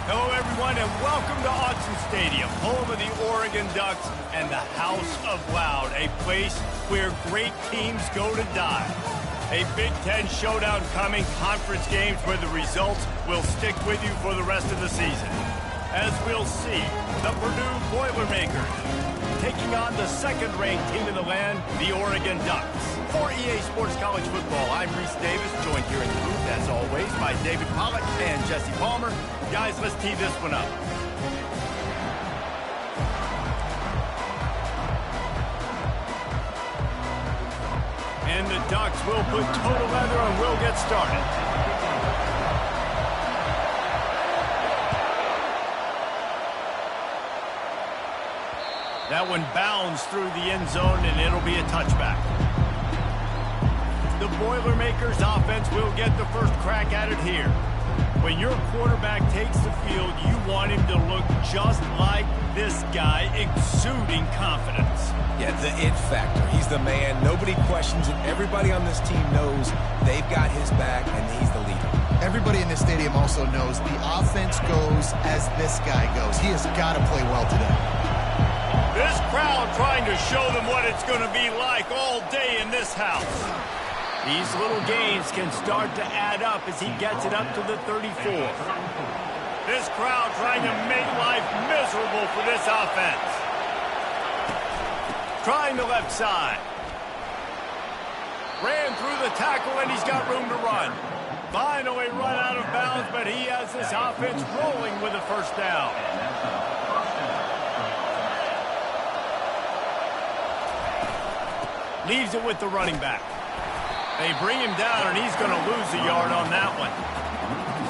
Hello, everyone, and welcome to Autzen Stadium, home of the Oregon Ducks and the House of Loud, a place where great teams go to die. A Big Ten showdown coming, conference games where the results will stick with you for the rest of the season. As we'll see, the Purdue Boilermakers taking on the second-ranked team in the land, the Oregon Ducks. For EA Sports College Football, I'm Reese Davis, joined here in the booth, as always, by David Pollack and Jesse Palmer. Guys, let's tee this one up. And the Ducks will put total leather and we'll get started. That one bounds through the end zone, and it'll be a touchback. The Boilermakers offense will get the first crack at it here. When your quarterback takes the field, you want him to look just like this guy, exuding confidence. Yeah, the it factor. He's the man. Nobody questions it. Everybody on this team knows they've got his back, and he's the leader. Everybody in this stadium also knows the offense goes as this guy goes. He has got to play well today. This crowd trying to show them what it's going to be like all day in this house. These little gains can start to add up as he gets it up to the 34. This crowd trying to make life miserable for this offense. Trying the left side. Ran through the tackle and he's got room to run. Finally run out of bounds, but he has this offense rolling with a first down. Leaves it with the running back. They bring him down, and he's going to lose a yard on that one.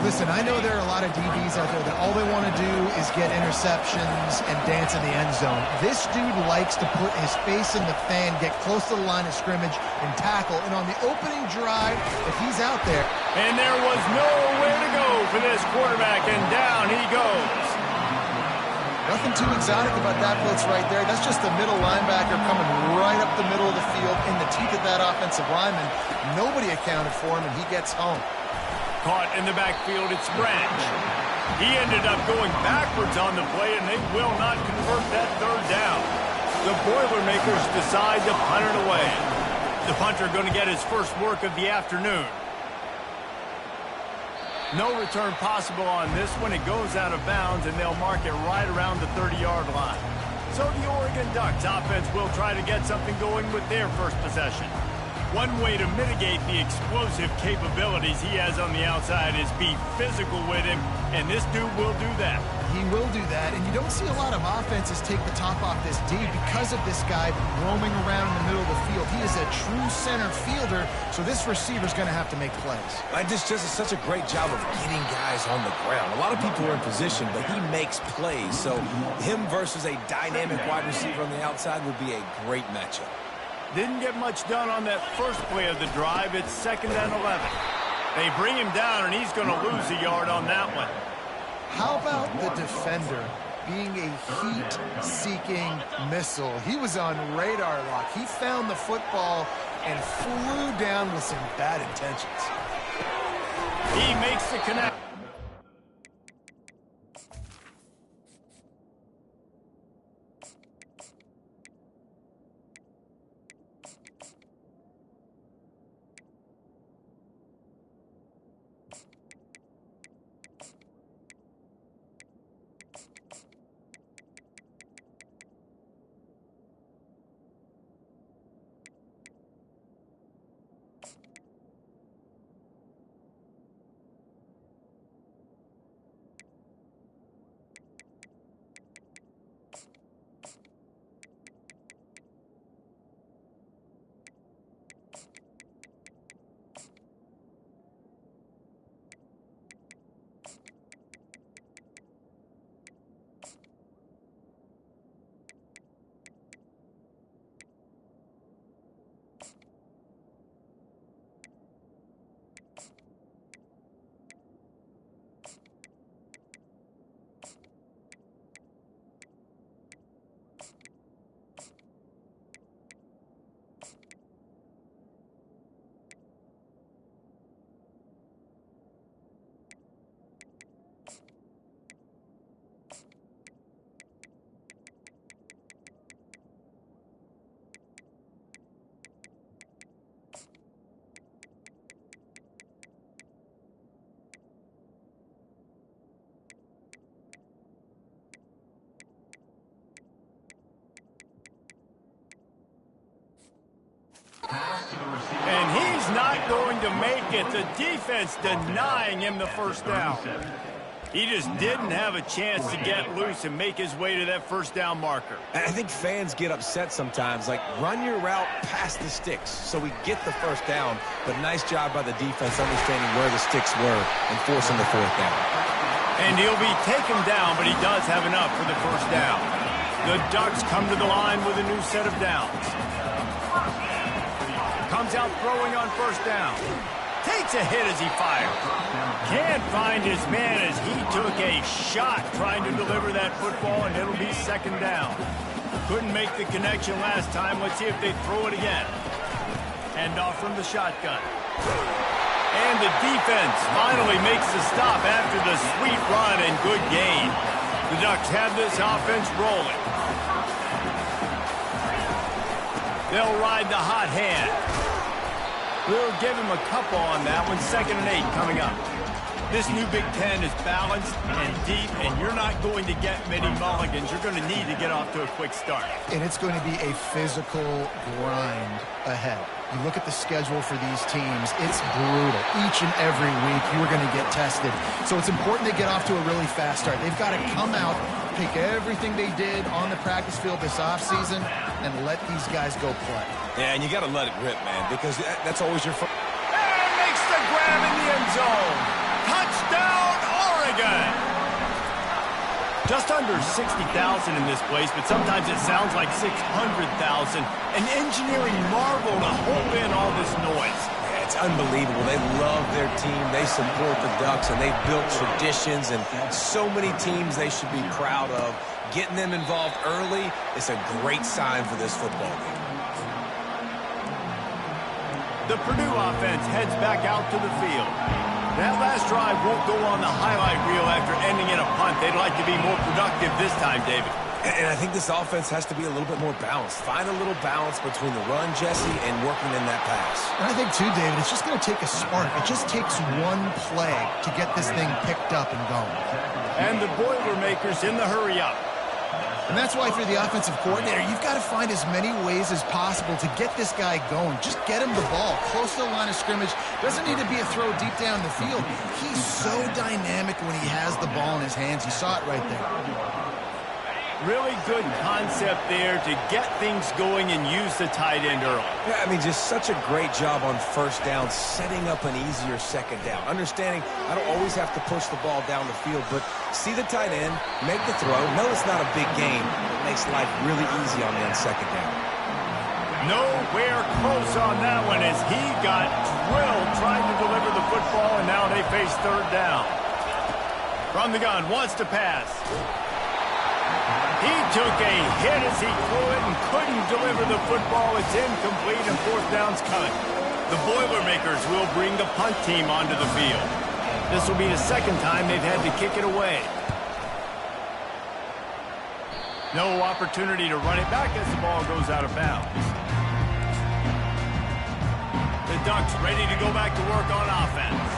Listen, I know there are a lot of DBs out there that all they want to do is get interceptions and dance in the end zone. This dude likes to put his face in the fan, get close to the line of scrimmage, and tackle. And on the opening drive, if he's out there... And there was nowhere to go for this quarterback, and down he goes. Nothing too exotic about that blitz right there. That's just the middle linebacker coming right up the middle of the field in the teeth of that offensive lineman. Nobody accounted for him, and he gets home. Caught in the backfield, it's Branch. He ended up going backwards on the play, and they will not convert that third down. The Boilermakers decide to punt it away. The punter going to get his first work of the afternoon. No return possible on this one. It goes out of bounds, and they'll mark it right around the 30-yard line. So the Oregon Ducks offense will try to get something going with their first possession. One way to mitigate the explosive capabilities he has on the outside is be physical with him, and this dude will do that. He will do that, and you don't see a lot of offenses take the top off this D because of this guy roaming around in the middle of the field. He is a true center fielder, so this receiver's going to have to make plays. This just is such a great job of getting guys on the ground. A lot of people are in position, but he makes plays, so him versus a dynamic wide receiver on the outside would be a great matchup. Didn't get much done on that first play of the drive. It's 2nd and 11. They bring him down, and he's going to lose a yard on that one. How about the defender being a heat-seeking missile? He was on radar lock. He found the football and flew down with some bad intentions. He makes the connect. to make it. The defense denying him the first down. He just didn't have a chance to get loose and make his way to that first down marker. I think fans get upset sometimes, like run your route past the sticks so we get the first down, but nice job by the defense understanding where the sticks were and forcing the fourth down. And he'll be taken down, but he does have enough for the first down. The Ducks come to the line with a new set of downs. Comes out throwing on first down. Takes a hit as he fires. Can't find his man as he took a shot trying to deliver that football, and it'll be second down. Couldn't make the connection last time. Let's see if they throw it again. Hand off from the shotgun. And the defense finally makes the stop after the sweet run and good gain. The Ducks have this offense rolling. They'll ride the hot hand. We'll give him a couple on that one. 2nd and 8 coming up. This new Big Ten is balanced and deep, and you're not going to get many mulligans. You're going to need to get off to a quick start. And it's going to be a physical grind ahead. You look at the schedule for these teams, it's brutal. Each and every week, you are going to get tested. So it's important to get off to a really fast start. They've got to come out, take everything they did on the practice field this offseason, and let these guys go play. Yeah, and you got to let it rip, man, because that's always your first. And makes the grab in the end zone. Touchdown, Oregon! Just under 60,000 in this place, but sometimes it sounds like 600,000. An engineering marvel to hold in all this noise. Yeah, it's unbelievable. They love their team. They support the Ducks, and they've built traditions and so many teams they should be proud of. Getting them involved early is a great sign for this football game. The Purdue offense heads back out to the field. That last drive won't go on the highlight reel after ending in a punt. They'd like to be more productive this time, David. And I think this offense has to be a little bit more balanced. Find a little balance between the run, Jesse, and working in that pass. And I think, too, David, it's just going to take a spark. It just takes one play to get this thing picked up and going. And the Boilermakers in the hurry-up. And that's why, for the offensive coordinator, you've got to find as many ways as possible to get this guy going. Just get him the ball close to the line of scrimmage. Doesn't need to be a throw deep down the field. He's so dynamic when he has the ball in his hands. You saw it right there. Really good concept there to get things going and use the tight end early. Yeah, I mean, just such a great job on first down, setting up an easier second down. Understanding I don't always have to push the ball down the field, but see the tight end, make the throw. No, it's not a big game. It makes life really easy on that second down. Nowhere close on that one as he got drilled trying to deliver the football, and now they face third down. From the gun, wants to pass. He took a hit as he threw it and couldn't deliver the football. It's incomplete and fourth down's coming. The Boilermakers will bring the punt team onto the field. This will be the second time they've had to kick it away. No opportunity to run it back as the ball goes out of bounds. The Ducks ready to go back to work on offense.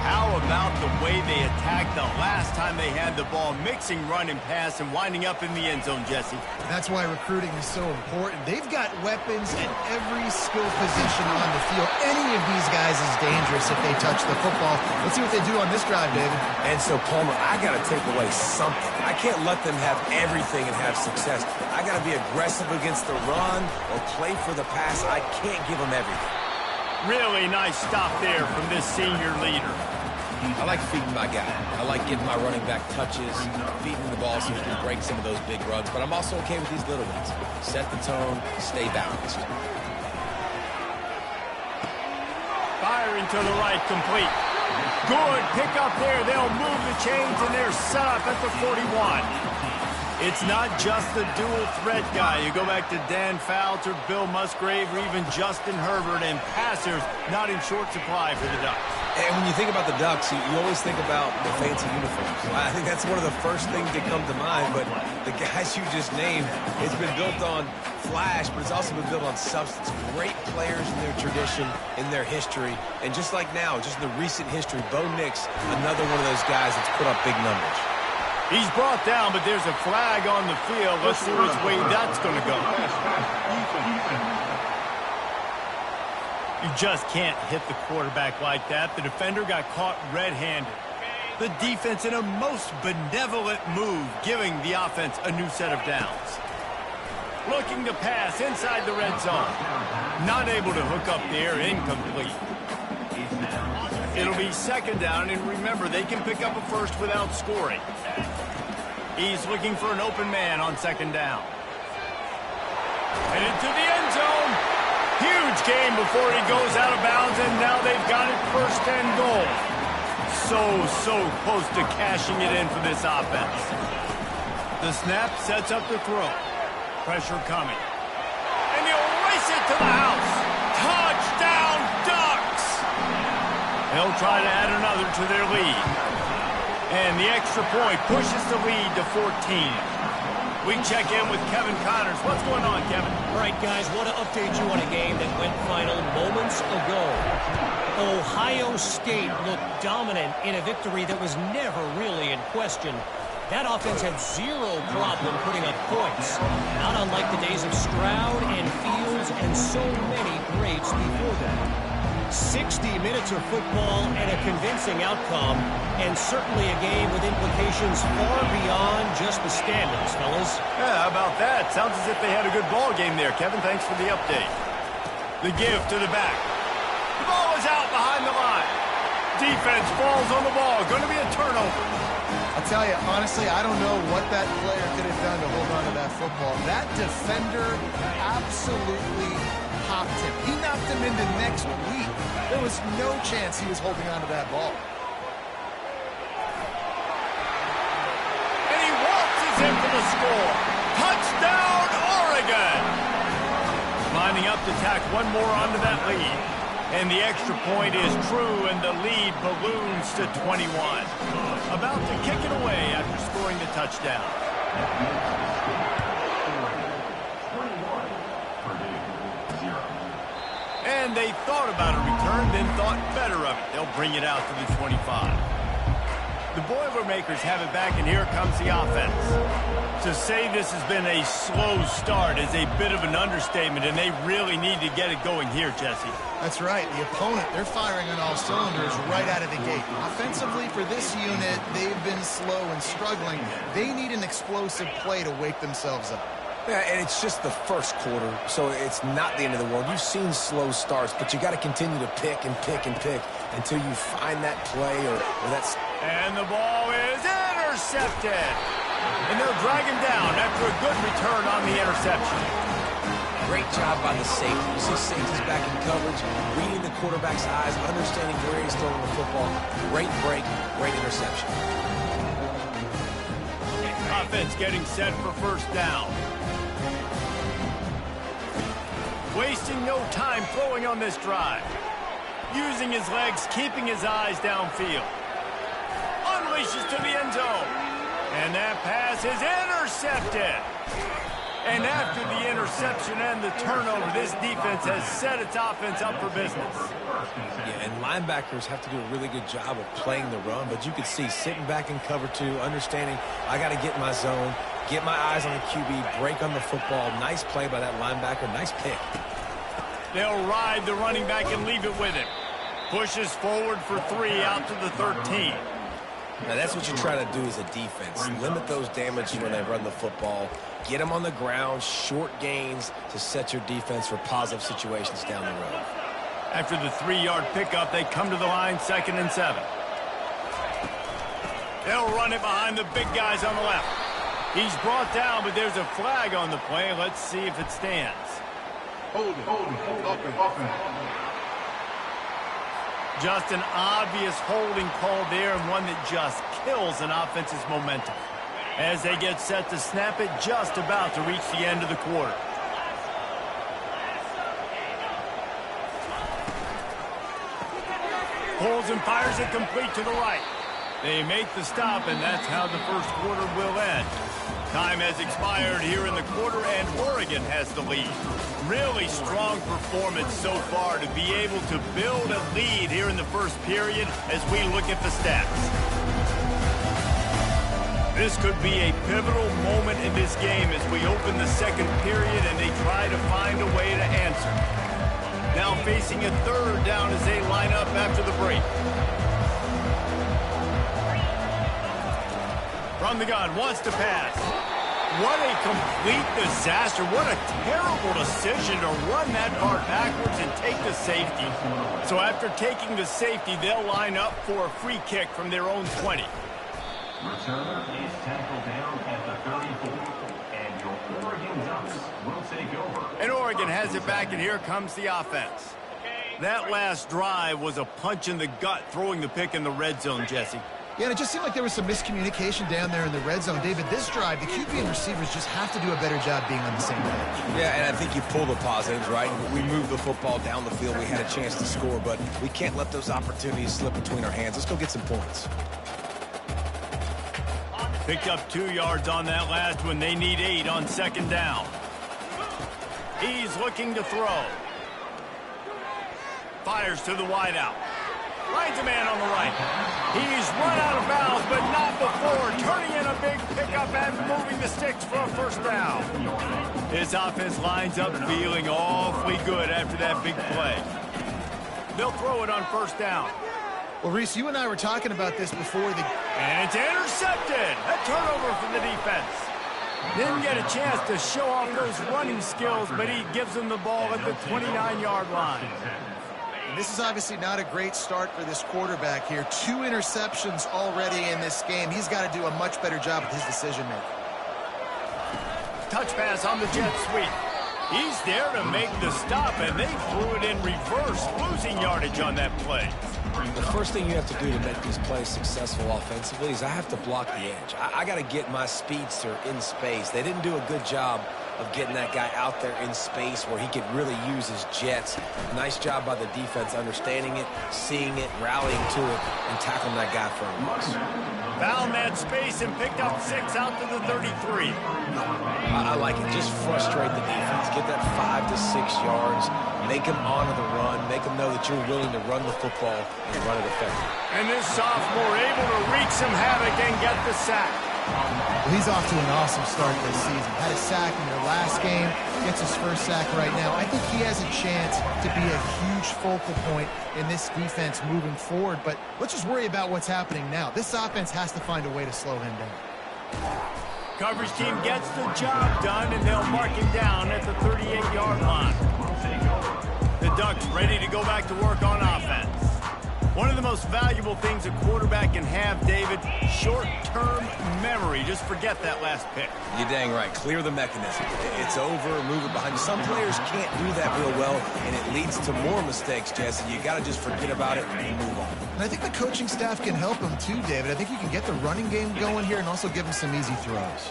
How about the way they attacked the last time they had the ball, mixing run and pass and winding up in the end zone, Jesse? That's why recruiting is so important. They've got weapons at every skill position on the field. Any of these guys is dangerous if they touch the football. Let's see what they do on this drive, David. And so, Palmer, I got to take away something. I can't let them have everything and have success. I got to be aggressive against the run or play for the pass. I can't give them everything. Really nice stop there from this senior leader. I like feeding my guy. I like giving my running back touches, feeding the ball so he can break some of those big runs. But I'm also okay with these little ones. Set the tone, stay balanced. Firing to the right, complete. Good pick up there. They'll move the chains, and they're set up at the 41. It's not just the dual threat guy. You go back to Dan Fouts or Bill Musgrave or even Justin Herbert, and passers not in short supply for the Ducks. And when you think about the Ducks, you always think about the fancy uniforms. I think that's one of the first things that come to mind, but the guys you just named, it's been built on flash, but it's also been built on substance. Great players in their tradition, in their history, and just like now, just in the recent history, Bo Nix, another one of those guys that's put up big numbers. He's brought down, but there's a flag on the field. Let's see which way that's going to go. You just can't hit the quarterback like that. The defender got caught red-handed. The defense in a most benevolent move, giving the offense a new set of downs. Looking to pass inside the red zone. Not able to hook up there, incomplete. It'll be second down, and remember, they can pick up a first without scoring. He's looking for an open man on second down. And into the end zone. Huge gain before he goes out of bounds, and now they've got it first and goal. So close to cashing it in for this offense. The snap sets up the throw. Pressure coming. And he'll race it to the house. Touchdown, Ducks! They'll try to add another to their lead. And the extra point pushes the lead to 14. We check in with Kevin Connors. What's going on, Kevin? All right, guys, want to update you on a game that went final moments ago. Ohio State looked dominant in a victory that was never really in question. That offense had zero problem putting up points, not unlike the days of Stroud and Fields and so many greats before them. 60 minutes of football and a convincing outcome, and certainly a game with implications far beyond just the standings, fellas. Yeah, how about that? Sounds as if they had a good ball game there, Kevin. Thanks for the update. The give to the back. The ball is out behind the line. Defense falls on the ball. Going to be a turnover. I'll tell you, honestly, I don't know what that player could have done to hold on to that football. That defender absolutely popped him. He knocked him into next week. There was no chance he was holding on to that ball. And he waltzes in for the score. Touchdown, Oregon! Lining up to tack one more onto that lead. And the extra point is true, and the lead balloons to 21. About to kick it away after scoring the touchdown. And they thought about a return, then thought better of it. They'll bring it out to the 25. The Boilermakers have it back, and here comes the offense. To say this has been a slow start is a bit of an understatement, and they really need to get it going here, Jesse. That's right. The opponent, they're firing on all cylinders right out of the gate. Offensively, for this unit, they've been slow and struggling. They need an explosive play to wake themselves up. Yeah, and it's just the first quarter, so it's not the end of the world. You've seen slow starts, but you got to continue to pick and pick and pick until you find that play or that's... And the ball is intercepted. And they'll drag him down after a good return on the interception. Great job by the safety. You see safety's back in coverage, reading the quarterback's eyes, understanding where he's throwing the football. Great break, great interception. Offense getting set for first down. Wasting no time throwing on this drive. Using his legs, keeping his eyes downfield. Unleashes to the end zone. And that pass is intercepted. And after the interception and the turnover, this defense has set its offense up for business. Yeah, and linebackers have to do a really good job of playing the run, but you can see sitting back in cover two, understanding I got to get in my zone, get my eyes on the QB, break on the football. Nice play by that linebacker. Nice pick. They'll ride the running back and leave it with him. Pushes forward for 3 out to the 13. Now, that's what you try to do as a defense. Limit those damages when they run the football. Get them on the ground, short gains to set your defense for positive situations down the road. After the 3-yard pickup, they come to the line, 2nd and 7. They'll run it behind the big guys on the left. He's brought down, but there's a flag on the play. Let's see if it stands. Hold it. Just an obvious holding call there, and one that just kills an offense's momentum. As they get set to snap it, just about to reach the end of the quarter. Pulls and fires it complete to the right. They make the stop, and that's how the first quarter will end. Time has expired here in the quarter, and Oregon has the lead. Really strong performance so far to be able to build a lead here in the first period as we look at the stats. This could be a pivotal moment in this game as we open the second period and they try to find a way to answer. Now facing a third down as they line up after the break. From the gun, wants to pass. What a complete disaster. What a terrible decision to run that far backwards and take the safety. So after taking the safety, they'll line up for a free kick from their own 20. Returner is tackled down at the 34. And your Oregon Ducks will take over. And Oregon has it back, and here comes the offense. That last drive was a punch in the gut, throwing the pick in the red zone, Jesse. Yeah, and it just seemed like there was some miscommunication down there in the red zone. David, this drive, the QB and receivers just have to do a better job being on the same page. Yeah, and I think you pull the positives, right? We moved the football down the field. We had a chance to score, but we can't let those opportunities slip between our hands. Let's go get some points. Picked up 2 yards on that last one. They need 8 on second down. He's looking to throw. Fires to the wideout. Finds a man on the right. He's run out of bounds, but not before turning in a big pickup and moving the sticks for a first down. His offense lines up feeling awfully good after that big play. They'll throw it on first down. Well, Reese, you and I were talking about this before. And it's intercepted. A turnover for the defense. Didn't get a chance to show off those running skills, but he gives them the ball at the 29-yard line. This is obviously not a great start for this quarterback here. 2 interceptions already in this game. He's got to do a much better job with his decision-making. Touch pass on the jet sweep. He's there to make the stop, and they threw it in reverse, losing yardage on that play. The first thing you have to do to make these plays successful offensively is I have to block the edge. I got to get my speedster in space. They didn't do a good job of getting that guy out there in space where he could really use his jets. Nice job by the defense understanding it, seeing it, rallying to it, and tackling that guy for a loss. Found that space and picked up 6 out to the 33. I like it. Just frustrate the defense. Get that 5 to 6 yards. Make them honor the run. Make them know that you're willing to run the football and run it effectively. And this sophomore able to wreak some havoc and get the sack. Well, he's off to an awesome start this season. Had a sack in their last game. Gets his first sack right now. I think he has a chance to be a huge focal point in this defense moving forward. But let's just worry about what's happening now. This offense has to find a way to slow him down. Coverage team gets the job done, and they'll mark him down at the 38-yard line. The Ducks ready to go back to work on offense. One of the most valuable things a quarterback can have, David, short-term memory. Just forget that last pick. You're dang right. Clear the mechanism. It's over, move it behind you. Some players can't do that real well, and it leads to more mistakes, Jesse. You got to just forget about it and move on. And I think the coaching staff can help him too, David. I think you can get the running game going here and also give him some easy throws.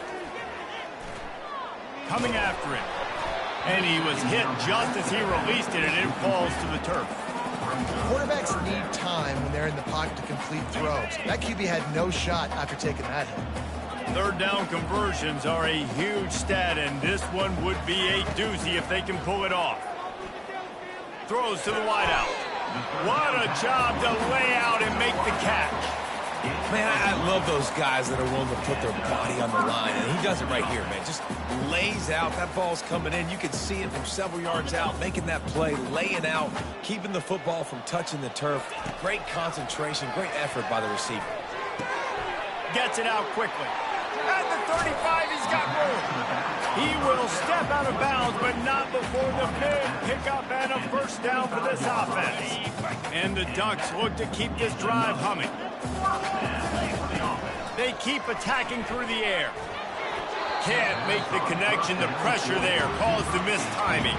Coming after it. And he was hit just as he released it, and it falls to the turf. Quarterbacks need time when they're in the pocket to complete throws. That QB had no shot after taking that hit. Third down conversions are a huge stat, and this one would be a doozy if they can pull it off. Throws to the wideout. What a job to lay out and make the catch. Man, I love those guys that are willing to put their body on the line, and he does it right here, man. Just lays out. That ball's coming in. You can see it from several yards out, making that play, laying out, keeping the football from touching the turf. Great concentration, great effort by the receiver. Gets it out quickly. At the 35, he's got room. He will step out of bounds, but not before the big pickup and a first down for this offense. And the Ducks look to keep this drive humming. They keep attacking through the air. Can't make the connection. The pressure there caused the missed timing.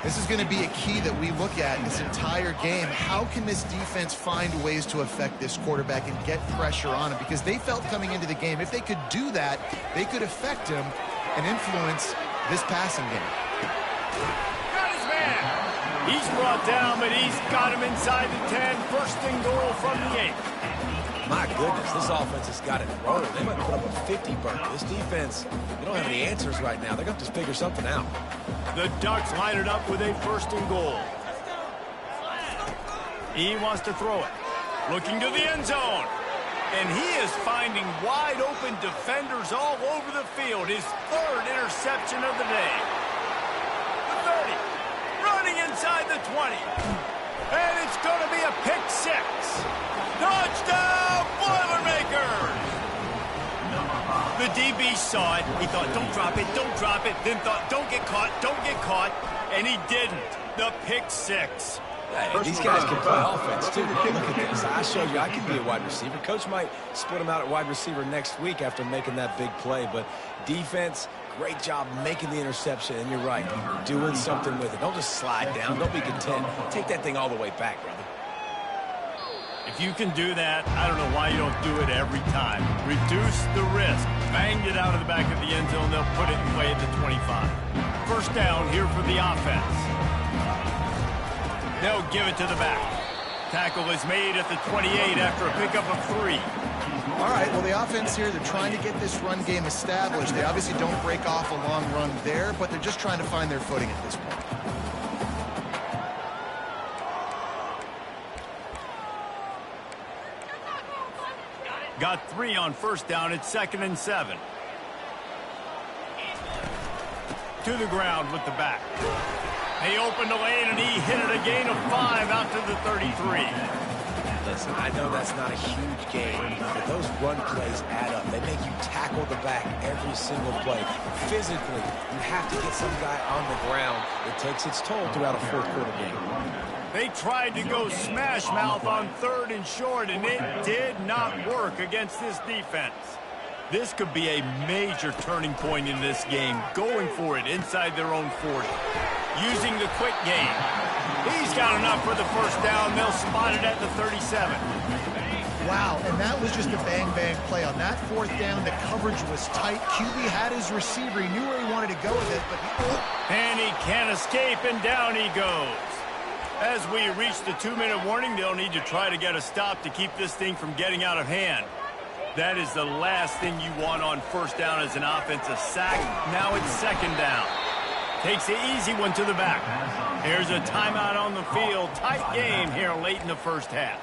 This is going to be a key that we look at this entire game. How can this defense find ways to affect this quarterback and get pressure on him? Because they felt coming into the game, if they could do that, they could affect him and influence this passing game. Got his man. He's brought down, but he's got him inside the 10. First and goal from the 8. My goodness, this offense has got it rolling. They might put up a 50 burger. This defense, they don't have any answers right now. They're going to have to figure something out. The Ducks line it up with a first and goal. He wants to throw it. Looking to the end zone. And he is finding wide open defenders all over the field. His third interception of the day. The 30. Running inside the 20. And it's going to be a pick 6. Touchdown, Boilermakers! The DB saw it. He thought, don't drop it, don't drop it. Then thought, don't get caught. And he didn't. The pick 6. Hey, these guys can play offense, too. Look at this. I showed you I can be a wide receiver. Coach might split him out at wide receiver next week after making that big play. But defense, great job making the interception. And you're right, doing something with it. Don't just slide down. Don't be content. Take that thing all the way back, brother. If you can do that, I don't know why you don't do it every time. Reduce the risk. Banged it out of the back of the end zone. They'll put it in play at the 25. First down here for the offense. They'll give it to the back. Tackle is made at the 28 after a pickup of 3. All right, well, the offense here, they're trying to get this run game established. They obviously don't break off a long run there, but they're just trying to find their footing at this point. Got 3 on first down. It's 2nd and 7. To the ground with the back. He opened the lane, and he hit it a gain of 5 out to the 33. Listen, I know that's not a huge game, but those run plays add up. They make you tackle the back every single play. Physically, you have to get some guy on the ground. It takes its toll throughout a fourth-quarter game. They tried to go smash mouth on 3rd and short, and it did not work against this defense. This could be a major turning point in this game, going for it inside their own 40. Using the quick game. He's got enough for the first down. They'll spot it at the 37. Wow, and that was just a bang-bang play. On that 4th down, the coverage was tight. QB had his receiver. He knew where he wanted to go with it, but and he can't escape, and down he goes. As we reach the 2-minute warning, they'll need to try to get a stop to keep this thing from getting out of hand. That is the last thing you want on first down as an offense, a sack. Now it's 2nd down. Takes the easy one to the back. Here's a timeout on the field. Tight game here late in the first half.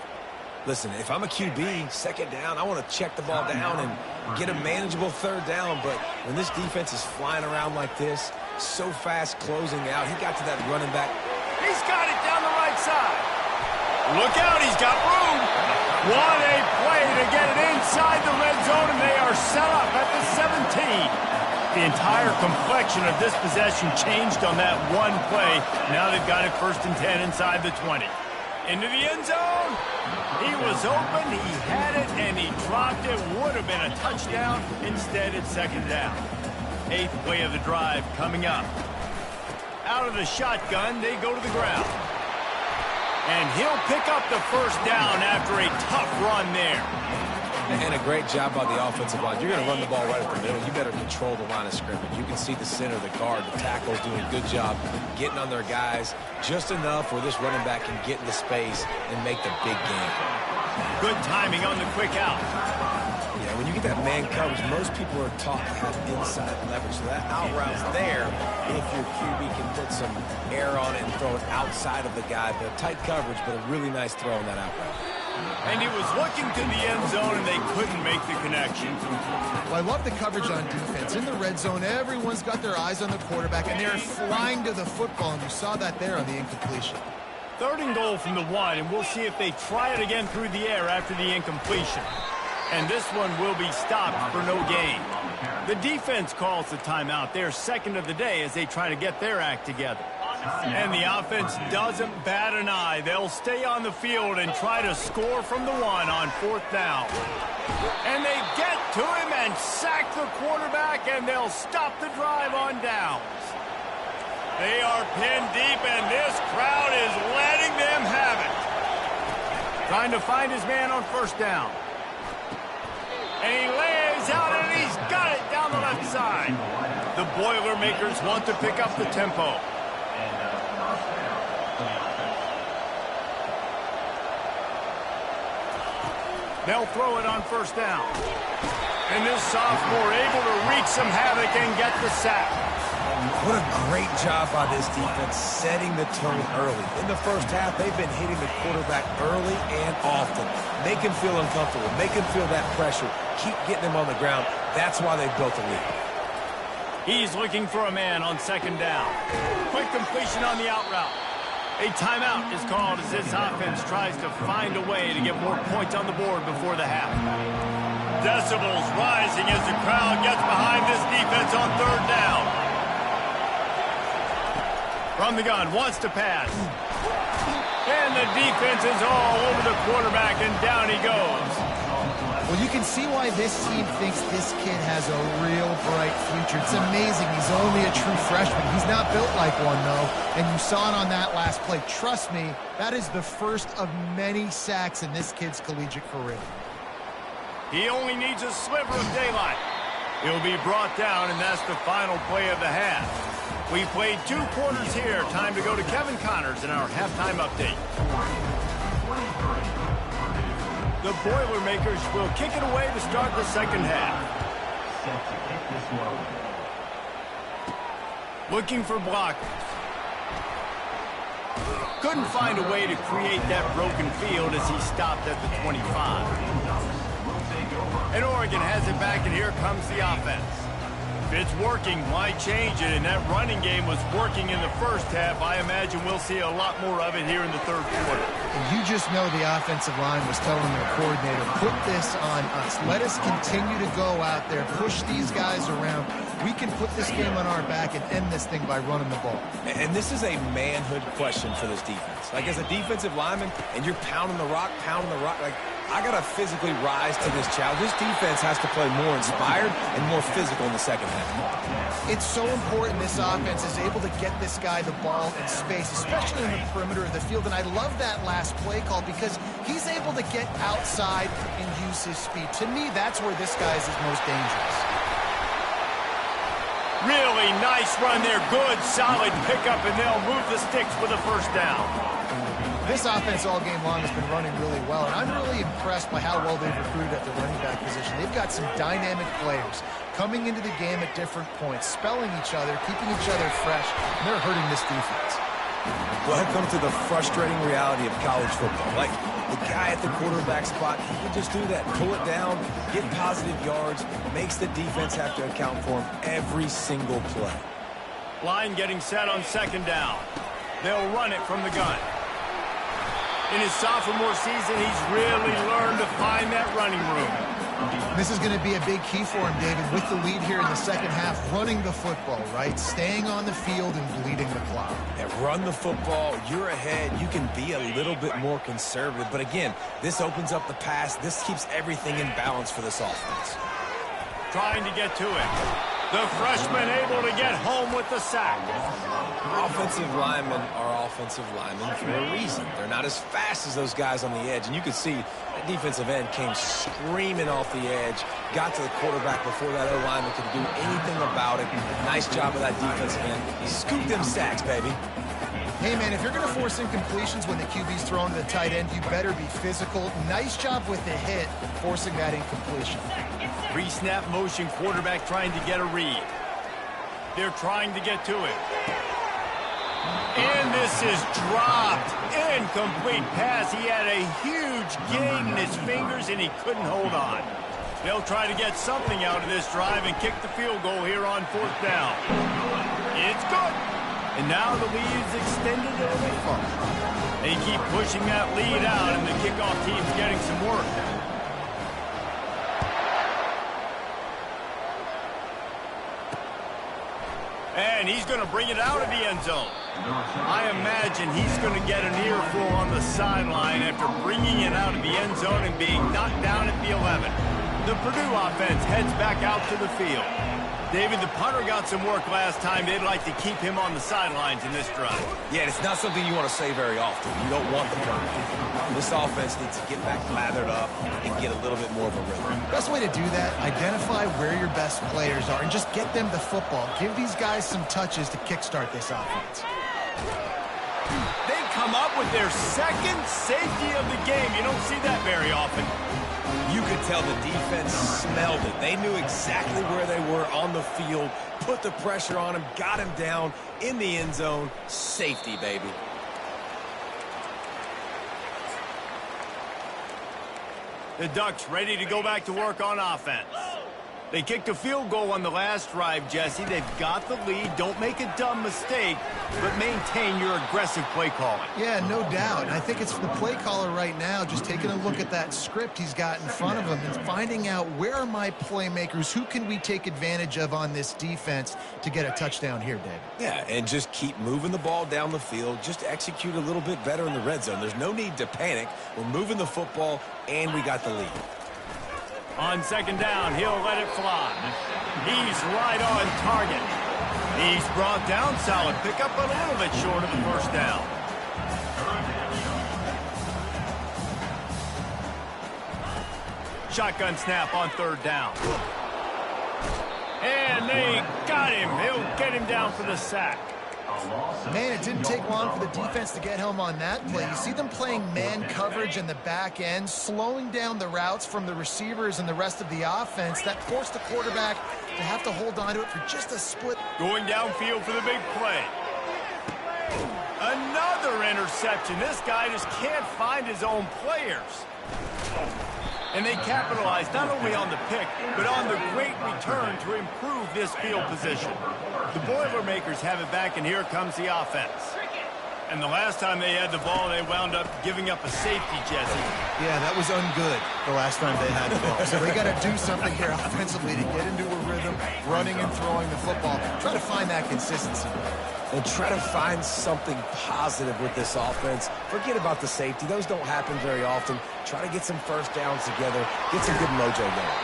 Listen, if I'm a QB, 2nd down, I want to check the ball down and get a manageable 3rd down. But when this defense is flying around like this, so fast closing out, he got to that running back. He's got it down the right side. Look out, he's got room. What a play to get it inside the red zone, and they are set up at the 17. The entire complexion of this possession changed on that one play. Now they've got it 1st and 10 inside the 20. Into the end zone. He was open, he had it, and he dropped it. Would have been a touchdown. Instead, it's 2nd down. 8th play of the drive coming up. Out of the shotgun, they go to the ground. And he'll pick up the first down after a tough run there. And a great job by the offensive line. You're going to run the ball right at the middle. You better control the line of scrimmage. You can see the center, the guard, the tackle's doing a good job getting on their guys just enough where this running back can get into space and make the big game. Good timing on the quick out. Yeah, when you get that man coverage, most people are taught to have inside leverage. So that out route's there if your QB can put some air on it and throw it outside of the guy. But tight coverage, but a really nice throw on that out route. And he was looking to the end zone, and they couldn't make the connection. Well, I love the coverage on defense. In the red zone, everyone's got their eyes on the quarterback, and they're flying to the football, and you saw that there on the incompletion. 3rd and goal from the 1, and we'll see if they try it again through the air after the incompletion. And this one will be stopped for no gain. The defense calls the timeout. They're 2nd of the day as they try to get their act together. And the offense doesn't bat an eye. They'll stay on the field and try to score from the 1 on 4th down. And they get to him and sack the quarterback, and they'll stop the drive on downs. They are pinned deep, and this crowd is letting them have it. Trying to find his man on first down. And he lays out, and he's got it down the left side. The Boilermakers want to pick up the tempo. They'll throw it on first down. And this sophomore able to wreak some havoc and get the sack. What a great job by this defense setting the tone early. In the first half, they've been hitting the quarterback early and often. Make him feel uncomfortable. Make him feel that pressure. Keep getting him on the ground. That's why they've built a lead. He's looking for a man on 2nd down. Quick completion on the out route. A timeout is called as this offense tries to find a way to get more points on the board before the half. Decibels rising as the crowd gets behind this defense on third down. From the gun, wants to pass. And the defense is all over the quarterback, and down he goes. Well, you can see why this team thinks this kid has a real bright future. It's amazing. He's only a true freshman. He's not built like one, though, and you saw it on that last play. Trust me, that is the first of many sacks in this kid's collegiate career. He only needs a sliver of daylight. He'll be brought down, and that's the final play of the half. We played 2 quarters here. Time to go to Kevin Connors in our halftime update. The Boilermakers will kick it away to start the second half. Looking for blockers. Couldn't find a way to create that broken field as he stopped at the 25. And Oregon has it back, and here comes the offense. If it's working, why change it? And that running game was working in the first half. I imagine we'll see a lot more of it here in the third quarter. And you just know the offensive line was telling their coordinator, put this on us. Let us continue to go out there, push these guys around. We can put this game on our back and end this thing by running the ball. And this is a manhood question for this defense. Like, as a defensive lineman, and you're pounding the rock, like, I got to physically rise to this challenge. This defense has to play more inspired and more physical in the second half. It's so important this offense is able to get this guy the ball in space, especially in the perimeter of the field. And I love that last play call because he's able to get outside and use his speed. To me, that's where this guy is his most dangerous. Really nice run there. Good, solid pickup, and they'll move the sticks for the first down. This offense all game long has been running really well, and I'm really impressed by how well they've recruited at the running back position. They've got some dynamic players coming into the game at different points, spelling each other, keeping each other fresh, and they're hurting this defense. Well, that comes to the frustrating reality of college football. Like, the guy at the quarterback spot, he can just do that. Pull it down, get positive yards, makes the defense have to account for him every single play. Line getting set on second down. They'll run it from the gun. In his sophomore season, he's really learned to find that running room. This is going to be a big key for him, David, with the lead here in the second half, running the football, right? Staying on the field and bleeding the clock. Yeah, run the football, you're ahead, you can be a little bit more conservative. But again, this opens up the pass. This keeps everything in balance for this offense. Trying to get to it. The freshman able to get home with the sack. Offensive linemen are offensive linemen for a reason. They're not as fast as those guys on the edge. And you can see that defensive end came screaming off the edge, got to the quarterback before that O-lineman could do anything about it. Nice job of that defensive end. Scoop them sacks, baby. Hey, man, if you're going to force incompletions when the QB's throwing to the tight end, you better be physical. Nice job with the hit, forcing that incompletion. Pre-snap motion, quarterback trying to get a read. They're trying to get to it. And this is dropped. Incomplete pass. He had a huge gain in his fingers, and he couldn't hold on. They'll try to get something out of this drive and kick the field goal here on fourth down. It's good. And now the lead is extended a little further. They keep pushing that lead out, and the kickoff team's getting some work. And he's going to bring it out of the end zone. I imagine he's going to get an earful on the sideline after bringing it out of the end zone and being knocked down at the 11. The Purdue offense heads back out to the field. David, the punter got some work last time. They'd like to keep him on the sidelines in this drive. Yeah, it's not something you want to say very often. You don't want the punter. This offense needs to get back lathered up and get a little bit more of a rhythm. Best way to do that, identify where your best players are and just get them the football. Give these guys some touches to kickstart this offense. They come up with their second safety of the game. You don't see that very often. You could tell the defense smelled it. They knew exactly where they were on the field, put the pressure on him, got him down in the end zone. Safety, baby. The Ducks ready to go back to work on offense. They kicked a field goal on the last drive, Jesse. They've got the lead. Don't make a dumb mistake, but maintain your aggressive play calling. Yeah, no doubt. And I think it's the play caller right now just taking a look at that script he's got in front of him and finding out where are my playmakers, who can we take advantage of on this defense to get a touchdown here, Dave. Yeah, and just keep moving the ball down the field. Just execute a little bit better in the red zone. There's no need to panic. We're moving the football, and we got the lead. On second down, he'll let it fly. He's right on target. He's brought down. Solid pickup, but a little bit short of the first down. Shotgun snap on third down. And they got him. He'll get him down for the sack. Man, it didn't take long for the defense to get home on that play. You see them playing man coverage in the back end, slowing down the routes from the receivers and the rest of the offense. That forced the quarterback to have to hold on to it for just a split. Going downfield for the big play. Another interception. This guy just can't find his own players. And they capitalized not only on the pick, but on the great return to improve this field position. The Boilermakers have it back, and here comes the offense. And the last time they had the ball, they wound up giving up a safety, Jesse. Yeah, that was ungood the last time they had the ball. So they got to do something here offensively to get into a rhythm, running and throwing the football. Try to find that consistency. And try to find something positive with this offense. Forget about the safety. Those don't happen very often. Try to get some first downs together. Get some good mojo going.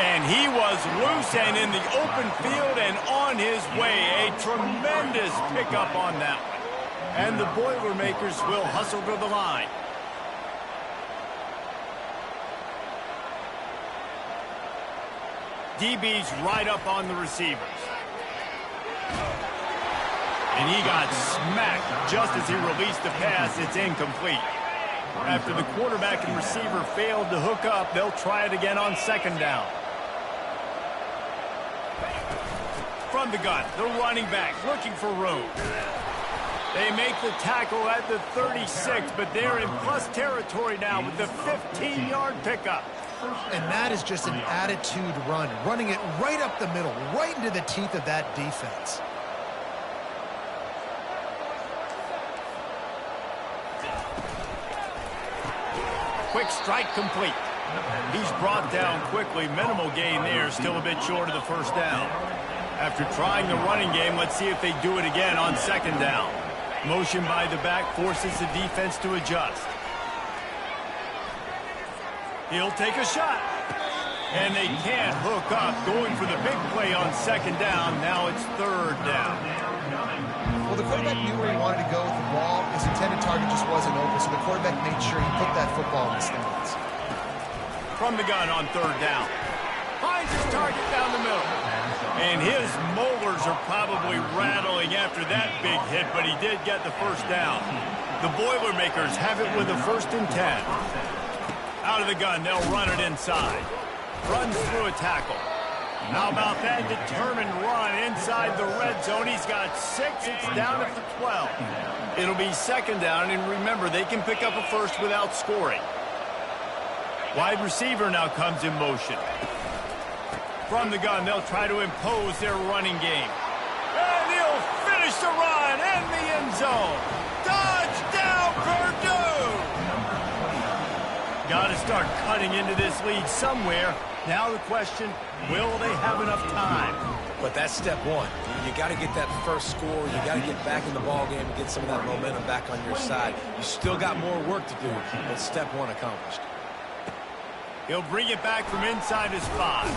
And he was loose and in the open field and on his way. A tremendous pickup on that one. And the Boilermakers will hustle to the line. DB's right up on the receivers. And he got smacked just as he released the pass. It's incomplete. After the quarterback and receiver failed to hook up, they'll try it again on second down. From the gun, the running back looking for room. They make the tackle at the 36, but they're in plus territory now with the 15-yard pickup. And that is just an attitude run, running it right up the middle, right into the teeth of that defense. Quick strike complete. He's brought down quickly. Minimal gain there, still a bit short of the first down. After trying the running game, let's see if they do it again on second down. Motion by the back forces the defense to adjust. He'll take a shot. And they can't hook up. Going for the big play on second down. Now it's third down. Well, the quarterback knew where he wanted to go with the ball. His intended target just wasn't open, so the quarterback made sure he put that football in the stands. From the gun on third down. Finds his target down the middle. And his molars are probably rattling after that big hit, but he did get the first down. The Boilermakers have it with a 1st and 10. Out of the gun, they'll run it inside. Runs through a tackle. How about that determined run inside the red zone? He's got 6. It's down at the 12. It'll be second down, and remember, they can pick up a first without scoring. Wide receiver now comes in motion. From the gun, they'll try to impose their running game. And he'll finish the run in the end zone. Touchdown, Purdue! Got to start cutting into this lead somewhere. Now the question, will they have enough time? But that's step one. You got to get that first score. You got to get back in the ball game and get some of that momentum back on your side. You still got more work to do, but step one accomplished. He'll bring it back from inside his 5.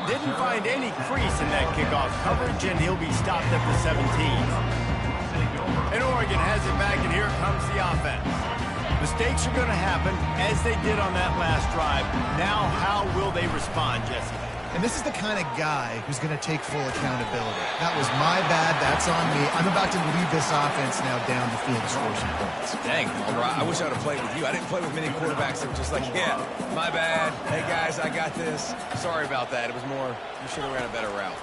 Didn't find any crease in that kickoff coverage, and he'll be stopped at the 17. And Oregon has it back, and here comes the offense. Mistakes are going to happen, as they did on that last drive. Now, how will they respond, Jesse? And this is the kind of guy who's going to take full accountability. That was my bad. That's on me. I'm about to lead this offense now down the field to score some points. Dang, I wish I would have played with you. I didn't play with many quarterbacks that were just like, yeah, my bad. Hey, guys, I got this. Sorry about that. It was more, you should have ran a better route.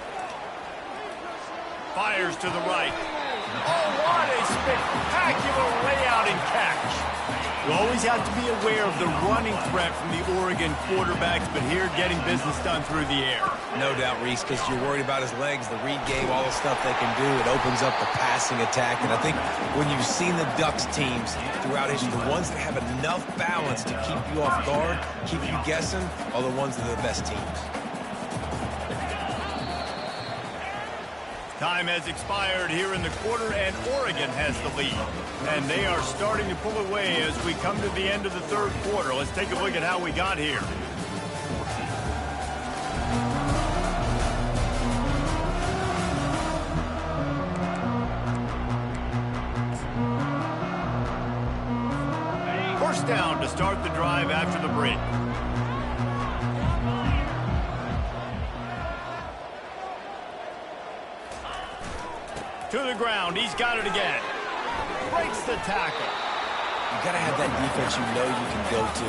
Fires to the right. Oh, what a spectacular layout and catch. You always have to be aware of the running threat from the Oregon quarterbacks, but here getting business done through the air. No doubt, Reese, because you're worried about his legs, the read game, all the stuff they can do. It opens up the passing attack. And I think when you've seen the Ducks teams throughout history, the ones that have enough balance to keep you off guard, keep you guessing, are the ones that are the best teams. Time has expired here in the quarter, and Oregon has the lead. And they are starting to pull away as we come to the end of the third quarter. Let's take a look at how we got here. First down to start the drive after the break. To the ground. He's got it again. Breaks the tackle. You got to have that defense you know you can go to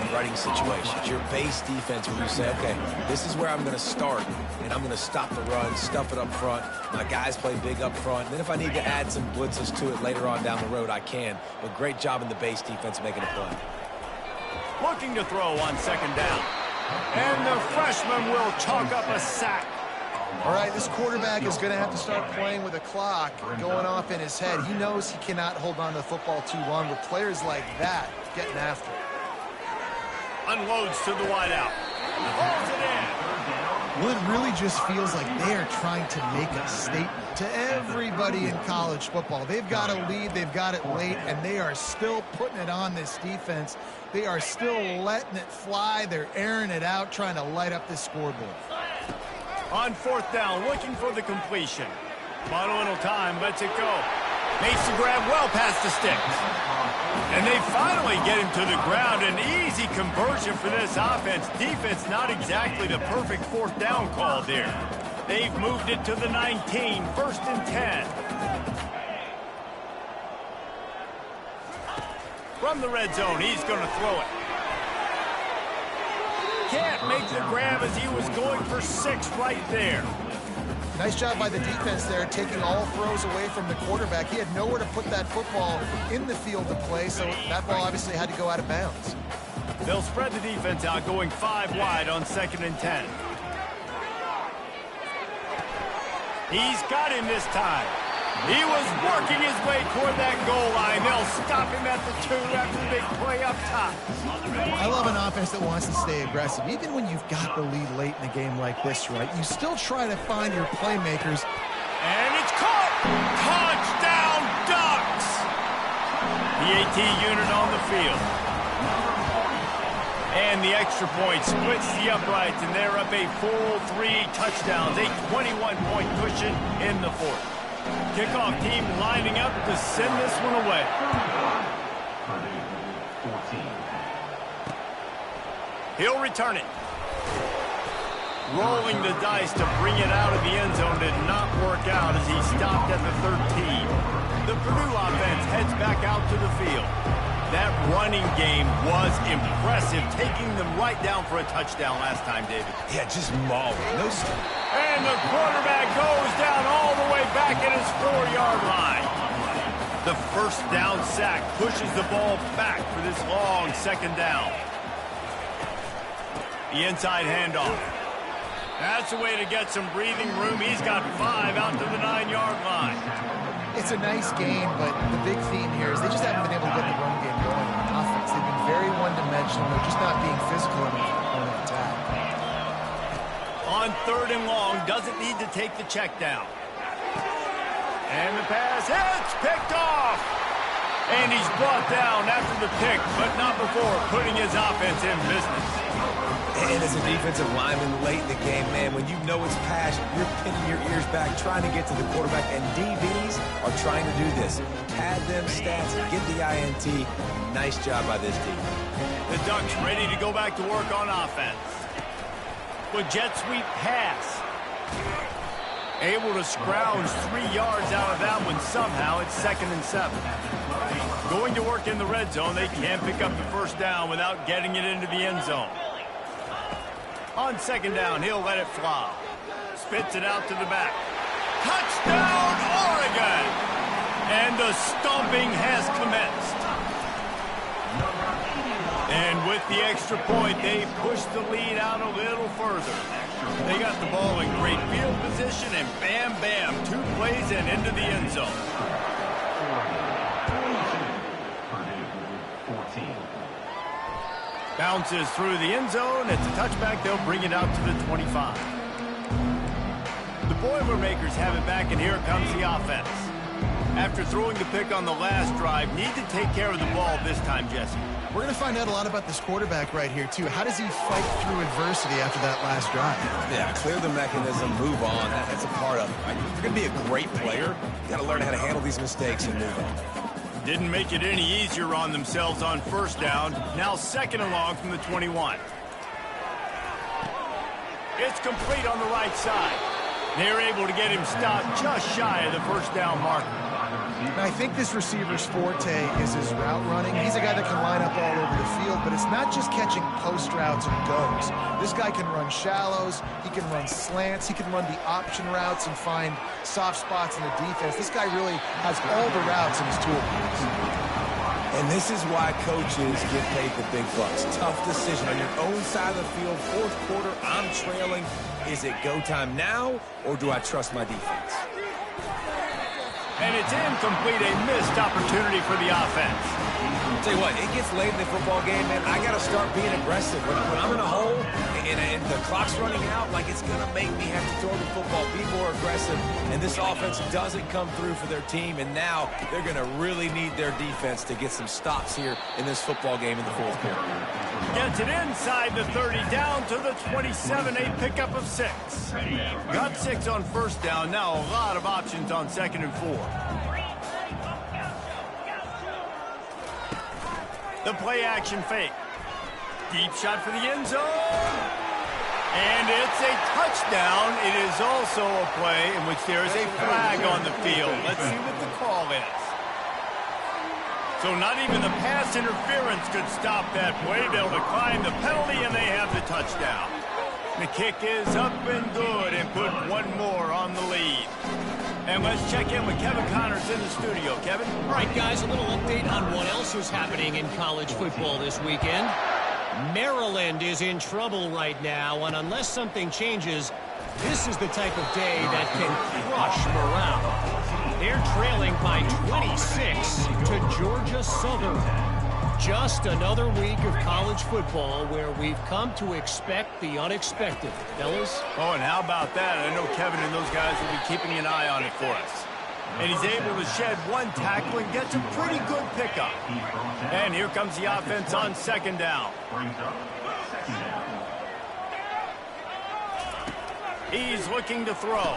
in running situations. Your base defense where you say, okay, this is where I'm going to start, and I'm going to stop the run, stuff it up front. My guys play big up front. Then if I need to add some blitzes to it later on down the road, I can. But great job in the base defense making a play. Looking to throw on second down. And the freshman will chalk up a sack. All right, this quarterback is going to have to start playing with a clock going off in his head. He knows he cannot hold on to the football too long with players like that getting after it. Unloads to the wideout. Holds it in. Well, it really just feels like they are trying to make a statement to everybody in college football. They've got a lead, they've got it late, and they are still putting it on this defense. They are still letting it fly. They're airing it out, trying to light up this scoreboard. On fourth down, looking for the completion. Final little time, lets it go. Makes the grab well past the sticks. And they finally get him to the ground. An easy conversion for this offense. Defense not exactly the perfect fourth down call there. They've moved it to the 19, first and 10. From the red zone, he's going to throw it. Can't make the grab as he was going for 6 right there. Nice job by the defense there, taking all throws away from the quarterback. He had nowhere to put that football in the field to play, so that ball obviously had to go out of bounds. They'll spread the defense out, going 5 wide on second and 10. He's got him this time. He was working his way toward that goal line. They'll stop him at the 2 after the big play up top. I love an offense that wants to stay aggressive. Even when you've got the lead late in a game like this, right, you still try to find your playmakers. And it's caught! Touchdown, Ducks! The AT unit on the field. And the extra point splits the uprights, and they're up a full 3 touchdowns. A 21-point cushion in the fourth. Kickoff team lining up to send this one away. Purdue 14. He'll return it. Rolling the dice to bring it out of the end zone did not work out as he stopped at the 13. The Purdue offense heads back out to the field. That running game was impressive, taking them right down for a touchdown last time, David. Yeah, just mauling. No stop. And the quarterback goes down all the way back at his 4-yard line. The first down sack pushes the ball back for this long second down. The inside handoff. That's a way to get some breathing room. He's got 5 out to the 9-yard line. It's a nice game, but the big theme here is they just haven't been able to get the run game going on offense. They've been very one-dimensional. They're just not being physical enough on the attack. On third and long, doesn't need to take the check down. And the pass hits, picked off. And he's brought down after the pick, but not before putting his offense in business. And as a defensive lineman late in the game, man, when you know it's pass, you're pinning your ears back, trying to get to the quarterback, and DBs are trying to do this. Pad them stats, get the INT. Nice job by this team. The Ducks ready to go back to work on offense. With jet sweep pass. Able to scrounge 3 yards out of that one somehow. It's 2nd and 7. Going to work in the red zone. They can't pick up the first down without getting it into the end zone. On second down, he'll let it fly. Spits it out to the back. Touchdown, Oregon! And the stomping has commenced. And with the extra point, they push the lead out a little further. They got the ball in great field position, and bam, bam, 2 plays and into the end zone. Bounces through the end zone. It's a touchback. They'll bring it out to the 25. The Boilermakers have it back, and here comes the offense. After throwing the pick on the last drive, need to take care of the ball this time, Jesse. We're going to find out a lot about this quarterback right here, too. How does he fight through adversity after that last drive? Yeah, clear the mechanism, move on. That's a part of it, right? If you're going to be a great player, you got to learn how to handle these mistakes and move on. Didn't make it any easier on themselves on first down. Now 2nd and long from the 21. It's complete on the right side. They're able to get him stopped just shy of the first down marker. Now, I think this receiver's forte is his route running. He's a guy that can line up all over the field, but it's not just catching post routes and goes. This guy can run shallows, he can run slants, he can run the option routes and find soft spots in the defense. This guy really has all the routes in his toolbox. And this is why coaches get paid the big bucks. Tough decision on your own side of the field. 4th quarter, I'm trailing. Is it go time now, or do I trust my defense? And it's incomplete, a missed opportunity for the offense. I'll tell you what, it gets late in the football game, man. I got to start being aggressive. When I'm in a hole and the clock's running out, like it's going to make me have to throw the football, be more aggressive. And this offense doesn't come through for their team, and now they're going to really need their defense to get some stops here in this football game in the 4th quarter. Gets it inside the 30, down to the 27, a pickup of 6. Got 6 on first down, now a lot of options on 2nd and 4. The play action fake. Deep shot for the end zone. And it's a touchdown. It is also a play in which there is a flag on the field. Let's see what the call is. So not even the pass interference could stop that play. They'll decline the penalty, and they have the touchdown. The kick is up and good, and put one more on the lead. And let's check in with Kevin Connors in the studio. Kevin? All right, guys, a little update on what else is happening in college football this weekend. Maryland is in trouble right now, and unless something changes, this is the type of day that can crush morale. They're trailing by 26 to Georgia Southern. Just another week of college football where we've come to expect the unexpected. Fellas? Oh, and how about that? I know Kevin and those guys will be keeping an eye on it for us. And he's able to shed one tackle and gets a pretty good pickup. And here comes the offense on 2nd down. He's looking to throw.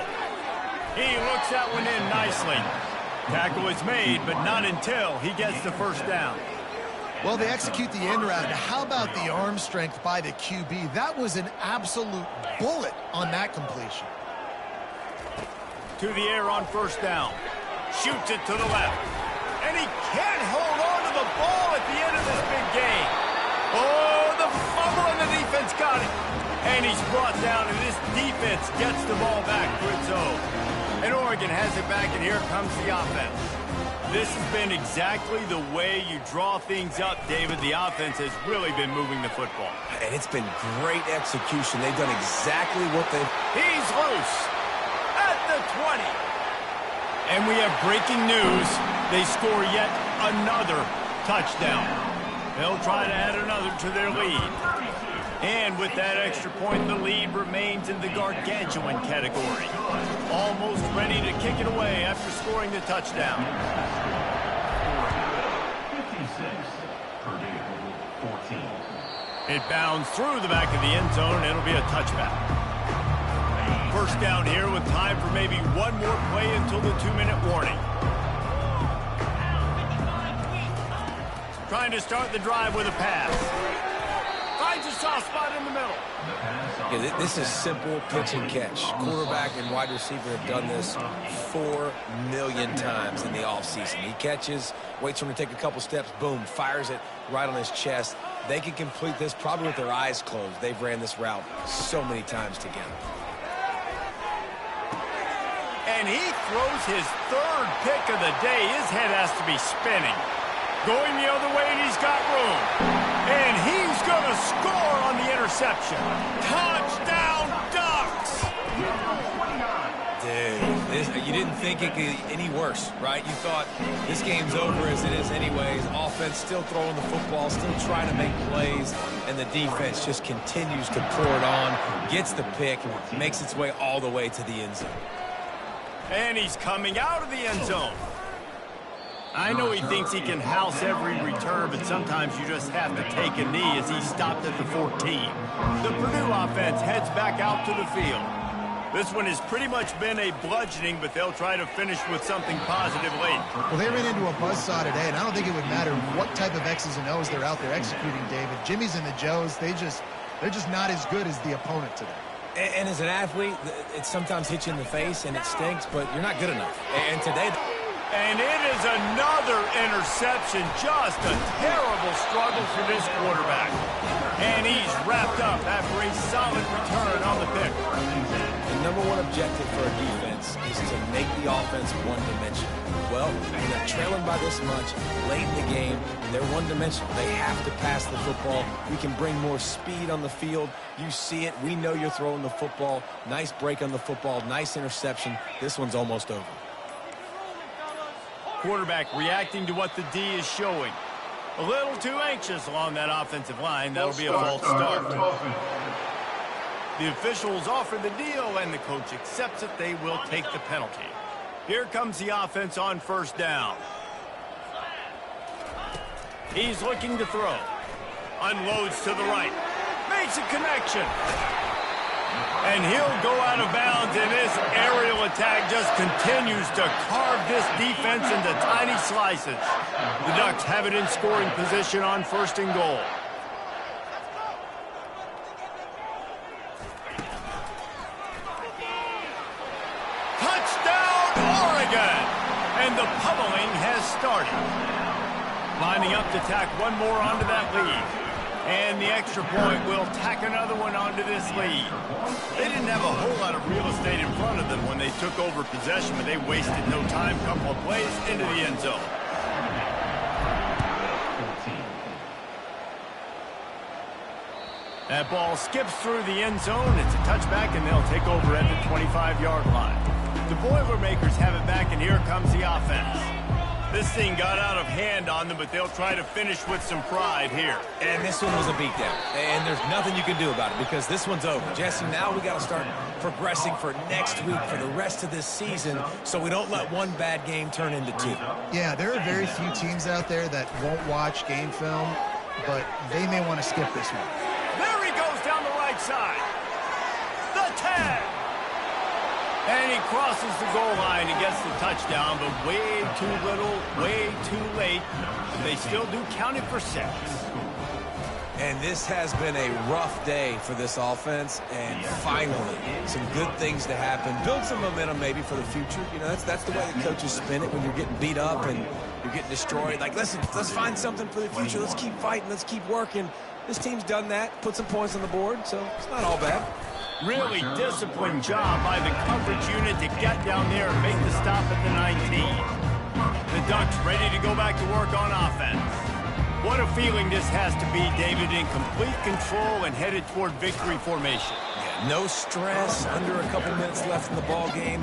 He looks that one in nicely. Tackle is made, but not until he gets the first down. Well, they execute the end route. How about the arm strength by the QB? That was an absolute bullet on that completion. To the air on first down. Shoots it to the left. And he can't hold on to the ball at the end of this big game. Oh, the fumble and the defense got it. And he's brought down, and this defense gets the ball back for its own. And Oregon has it back, and here comes the offense. This has been exactly the way you draw things up, David. The offense has really been moving the football. And it's been great execution. They've done exactly what they've... He's loose at the 20. And we have breaking news. They score yet another touchdown. They'll try to add another to their lead. And with that extra point, the lead remains in the gargantuan category. Almost ready to kick it away after scoring the touchdown. 56, Purdue, 14. It bounds through the back of the end zone, and it'll be a touchback. First down here with time for maybe one more play until the 2-minute warning. Trying to start the drive with a pass. Finds a soft spot in the middle. Yeah, this is simple pitch and catch. Quarterback and wide receiver have done this 4 million times in the offseason. He catches, waits for him to take a couple steps, boom, fires it right on his chest. They can complete this probably with their eyes closed. They've ran this route so many times together. And he throws his third pick of the day. His head has to be spinning. Going the other way, and he's got room. And he's going to score on the interception. Touchdown, Ducks! Dude, you didn't think it could get any worse, right? You thought this game's over as it is anyways. Offense still throwing the football, still trying to make plays, and the defense just continues to pour it on, gets the pick, makes its way all the way to the end zone. And he's coming out of the end zone. I know he thinks he can house every return, but sometimes you just have to take a knee as he stopped at the 14. The Purdue offense heads back out to the field. This one has pretty much been a bludgeoning, but they'll try to finish with something positive late. Well, they ran into a buzzsaw today, and I don't think it would matter what type of X's and O's they're out there executing, David. Jimmy's and the Joes, they're just not as good as the opponent today. And as an athlete, it sometimes hits you in the face, and it stinks, but you're not good enough. And today... And it is another interception. Just a terrible struggle for this quarterback. And he's wrapped up after a solid return on the pick. The number one objective for a defense is to make the offense one-dimensional. Well, when they're trailing by this much, late in the game, they're one-dimensional. They have to pass the football. We can bring more speed on the field. You see it. We know you're throwing the football. Nice break on the football. Nice interception. This one's almost over. Quarterback reacting to what the D is showing. A little too anxious along that offensive line. That'll be a false start. The officials offer the deal, and the coach accepts it. They will take the penalty. Here comes the offense on first down. He's looking to throw. Unloads to the right. Makes a connection. And he'll go out of bounds, and this aerial attack just continues to carve this defense into tiny slices. The Ducks have it in scoring position on first and goal. Touchdown, Oregon! And the pummeling has started. Lining up to tack one more onto that lead. And the extra point will tack another one onto this lead. They didn't have a whole lot of real estate in front of them when they took over possession, but they wasted no time. Couple of plays into the end zone. That ball skips through the end zone. It's a touchback, and they'll take over at the 25-yard line. The Boilermakers have it back, and here comes the offense. This thing got out of hand on them, but they'll try to finish with some pride here. And this one was a beatdown. And there's nothing you can do about it because this one's over. Jesse, now we got to start progressing for next week, for the rest of this season, so we don't let one bad game turn into two. Yeah, there are very few teams out there that won't watch game film, but they may want to skip this one. There he goes down the right side. The tag. And he crosses the goal line and gets the touchdown, but way too little, way too late. They still do count it for 6. And this has been a rough day for this offense, and finally, some good things to happen. Build some momentum maybe for the future. You know, that's the way the coaches spin it when you're getting beat up and you're getting destroyed. Like, listen, let's find something for the future. Let's keep fighting. Let's keep working. This team's done that, put some points on the board, so it's not all bad. Really disciplined job by the coverage unit to get down there and make the stop at the 19. The Ducks ready to go back to work on offense. What a feeling this has to be, David, in complete control and headed toward victory formation. Yeah, no stress, under a couple minutes left in the ball game.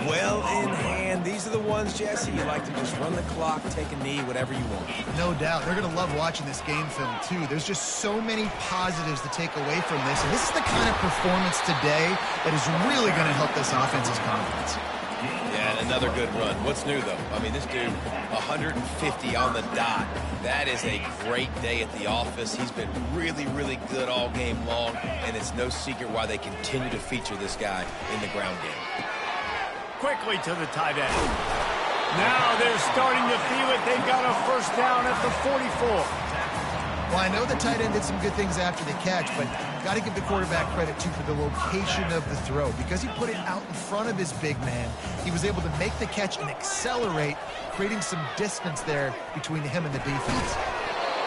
Well in hand. These are the ones, Jesse, you like to just run the clock, take a knee, whatever you want. No doubt. They're going to love watching this game film, too. There's just so many positives to take away from this. And this is the kind of performance today that is really going to help this offense's confidence. Yeah, and another good run. What's new, though? I mean, this dude, 150 on the dot. That is a great day at the office. He's been really, really good all game long, and it's no secret why they continue to feature this guy in the ground game. Quickly to the tight end. Now they're starting to feel it. They've got a first down at the 44. Well, I know the tight end did some good things after the catch, but got to give the quarterback credit, too, for the location of the throw. Because he put it out in front of his big man, he was able to make the catch and accelerate, creating some distance there between him and the defense.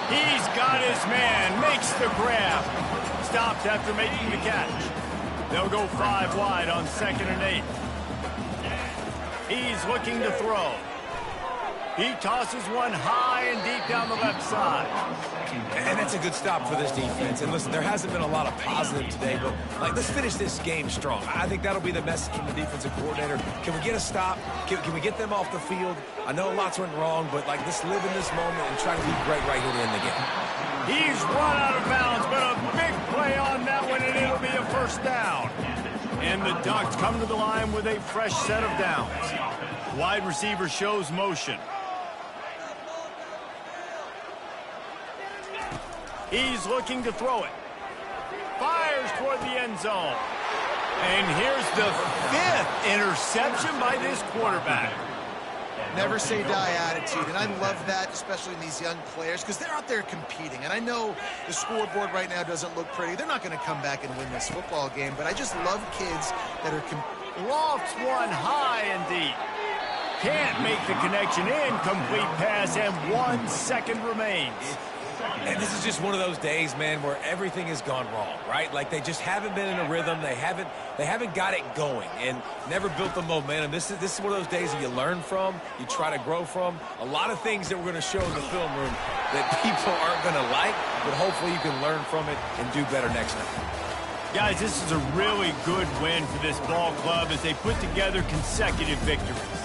He's got his man, makes the grab. Stopped after making the catch. They'll go 5 wide on 2nd and 8. He's looking to throw. He tosses one high and deep down the left side. And that's a good stop for this defense. And listen, there hasn't been a lot of positive today, but let's finish this game strong. I think that'll be the message from the defensive coordinator. Can we get a stop? Can we get them off the field? I know lots went wrong, but let's live in this moment and try to be great right here to end the game. He's run out of bounds, but a big play on that one, and it'll be a first down. And the Ducks come to the line with a fresh set of downs. Wide receiver shows motion. He's looking to throw it. Fires toward the end zone. And here's the 5th interception by this quarterback. Never say die attitude, and I love that, especially in these young players, because they're out there competing. And I know the scoreboard right now doesn't look pretty. They're not going to come back and win this football game, but I just love kids that are lofts one high and deep. Can't make the connection. Incomplete pass, and 1 second remains. And this is just one of those days, man, where everything has gone wrong, right? Like they just haven't been in a rhythm. They haven't got it going and never built the momentum. This is one of those days that you learn from, you try to grow from. A lot of things that we're going to show in the film room that people aren't going to like, but hopefully you can learn from it and do better next time. Guys, this is a really good win for this ball club as they put together consecutive victories.